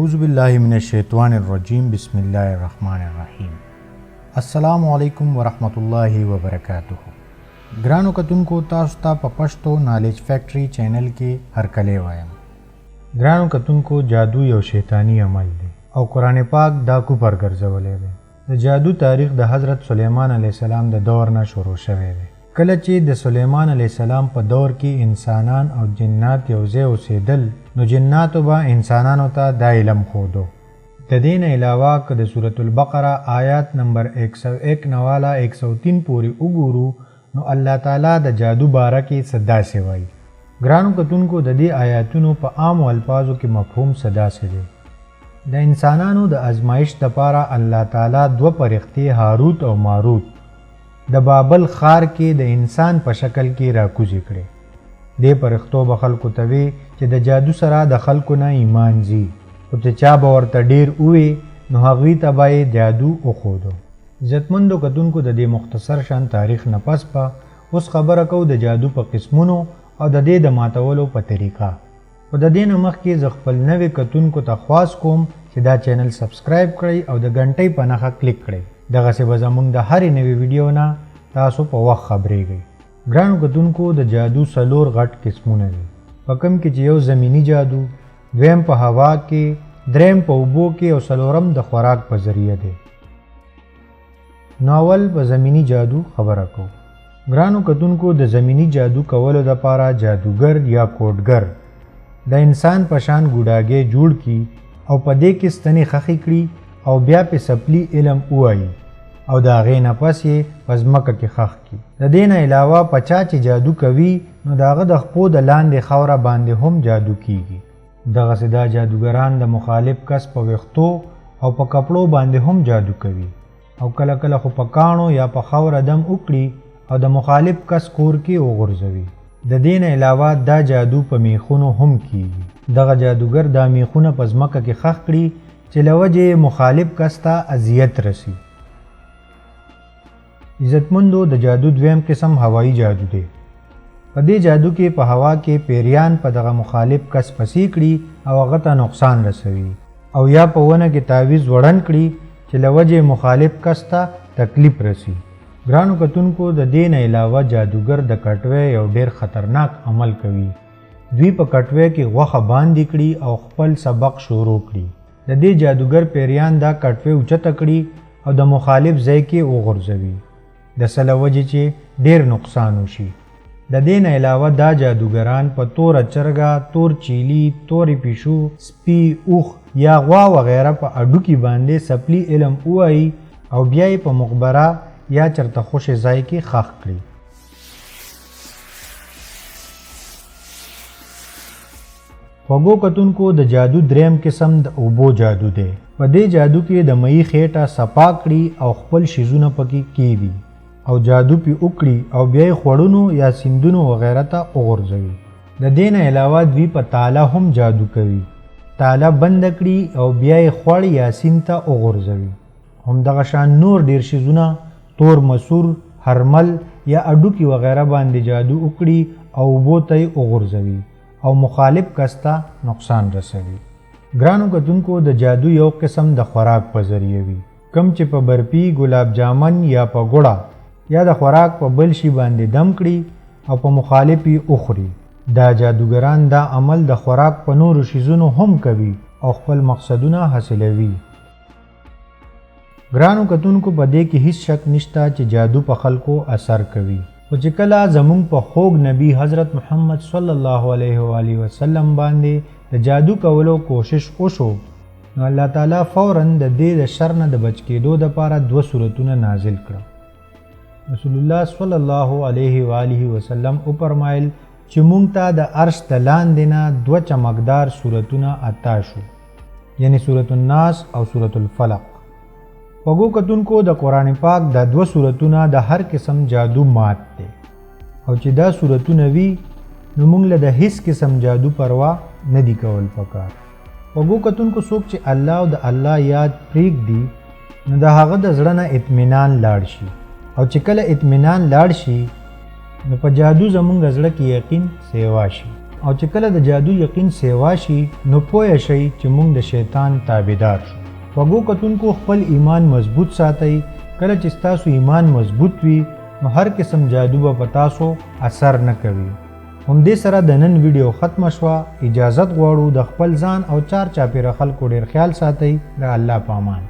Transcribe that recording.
اعوذ باللہ من الشیطان الرجیم بسم اللہ الرحمن الرحیم السلام علیکم ورحمۃ اللہ وبرکاتہ ګرانو کتونکو تاسو ته په پښتو نالج فیکټری چینل کې هرکلی وایم ګرانو کتونکو جادو یو شیطانی عمل دی او قرآن پاک دا کفر ګرځولی دی د جادو تاریخ د حضرت سلیمان علیه السلام د دور نه شروع شوی دی کله چې د سلیمان علیه السلام په دور کې انسانان او جنات یو ځای اوسېدل نو جناتو به انسانانو ته دا علم ښودو د دې نه علاوه که د سورة البقره آیات نمبر 101 نه والا 103 پورې وګورو نو الله تعالی د جادو باره کې څه داسې وایي ګرانو کتونکو د دې آیاتونو په عامو الفاظو کې مفهوم څه داسې دی د انسانانو د ازمایش دپاره الله تعالی دوه فرښتې هاروت او ماروت د بابل ښار کې د انسان په شکل کې راکوزې کړې دې فرښتو به خلکو ته وی چې د جادو سره د خلکو نه ایمان ځي خو چې چا به ورته ډېر ووی نو هغوی ته به یې جادو وښودو عزتمندو کتونکو د دې مختصر شان تاریخ نه پس به اوس خبره کوو د جادو په قسمونو او د دې د ماتولو په طریقه خو د دې نه مخکې زه خپل نوې کتونکو ته خواست کوم چې دا چینل سبسکرایب کړئ او د غنټۍ په نښه کلیک کړئ دغسې به زموږ د هرې نوې ویډیو نه تاسو په وخت خبرېږئ ګرانو کتونکو د جادو څلور غټ قسمونه دي په کوم کې چې یو زمینی جادو دویم په هوا کې دریم په اوبو کې او څلورم د خوراک په ذریعه دی نو اول په زمینی جادو خبره کوو ګرانو کتونکو د زمینی جادو کولو دپاره جادوګر یا کوډګر د انسان په شان ګوډاګې جوړ کړي او په دې کې ستنې خښې کړي او بیا پې سپلي علم ووایي او د هغې نه پس یې په ځمکه کې ښخ کړي د دې نه علاوه په چا چې جادو کوي نو د هغه د خپو د لاندې خاوره باندې هم جادو کیږي دغسې دا جادوګران د مخالف کس په ویښتو او په کپړو باندې هم جادو کوي او کله کله خو په کاڼو یا په خاوره دم وکړي او د مخالف کس کور کې وغورځوي د دې نه علاوه دا جادو په میخونو هم کیږي دغه جادوګر دا میخونه په ځمکه کې ښخ کړي چې له وجې مخالف کس ته اذیت رسي عزتمندو د جادو دویم قسم هوایی جادو دی په دې جادو کې په هوا کې پیریان په دغه مخالف کس پسې کړي او هغه ته نقصان رسوي او یا په ونه کې تعویض وړاند کړي چې له وجې مخالف کس ته تکلیف رسي ګرانو کتونکو د دې نه علاوه جادوګر د کټوۍ یو ډېر خطرناک عمل کوي دوی په کټوۍ کې غوښه باندې کړي او خپل سبق شروع کړي د دې جادوګر پیریان دا کټوۍ اوچته کړي او د مخالف ځای کې وغورځوي د څه له وجې چې ډېر نقصان وشي د دې نه علاوه دا جادوګران په توره چرګه تور چیلي تورې پیشو سپي اوښ یا غوا وغیره په اډوکي باندې سپلي علم ووایي او بیا یې په مقبره یا چرته خوشې ځای کې ښخ کړي خوږو کتونکو د جادو دریم قسم د اوبو جادو دی په دې جادو کې د مئی خېټه صفا کړي او خپل شیزونه پکې کیږي او جادو پې وکړي او بیا یې خوړونو یا سیندونو وغیره ته وغورځوي د دې نه علاوه دوی په تاله هم جادو کوي تاله بنده کړي او بیا یې خوړ یا سیند ته وغورځوي همدغه شان نور ډېر شیزونه تور مسور هرمل یا اډوکي وغیره باندې جادو وکړي او اوبو ته یې وغورځوي او مخالف کس ته نقصان رسوي ګرانو کتونکو د جادو یو قسم د خوراک په ذریعه وي کم چې په برفي ګلاب جامن یا په ګوړه یا د خوراک په بل شي باندې دم کړي او په مخالف یې وخوري دا جادوګران دا عمل د خوراک په نورو شیزونو هم کوي او خپل مقصدونه حاصلوي ګرانو کتونکو په دې کې هیڅ شک نشته چې جادو په خلکو اثر کوي خو چې کله زموږ په خوږ نبی حضرت محمد صلی الله علیه و آله وسلم باندې د جادو کولو کوشش وشو نو الله تعالی فوراً د دې د شر نه د بچ کېدو دپاره دوه صورتونه نازل کړه رسول الله صلی الله علیه و آله وسلم وفرمایل چې مونږ ته د عرش د لاندې نه دوه چمکدار صورتونه عطا شو یعنی سورة الناس او سورة الفلق خوږو کتونکو د قرآن پاک دا دوه صورتونه د هر قسم جادو مات دی او چې دا صورتونه وي نو موږ له د هیڅ قسم جادو پروا نه دی کول پکار خوږو کتونکو څوک چې الله او د الله یاد پرېږدي نو د هغه د زړه نه اطمینان لاړ شي او چې کله اطمینان لاړ شي نو په جادو زمونږ زړه کې یقین سیوا شي او چې کله د جادو یقین سیوا شي نو پوه شئ چې موږ د شیطان تابعدار شو. وګو کتونکو خپل ایمان مضبوط ساتئ. کله چې ستاسو ایمان مضبوط وي نو هر قسم جادو به په تاسو اثر نه کوي. همدې سره د نن ویډیو ختمه شوه. اجازت غواړو د خپل ځان او چار چاپېره خلکو ډېر خیال ساتئ. د الله په امان.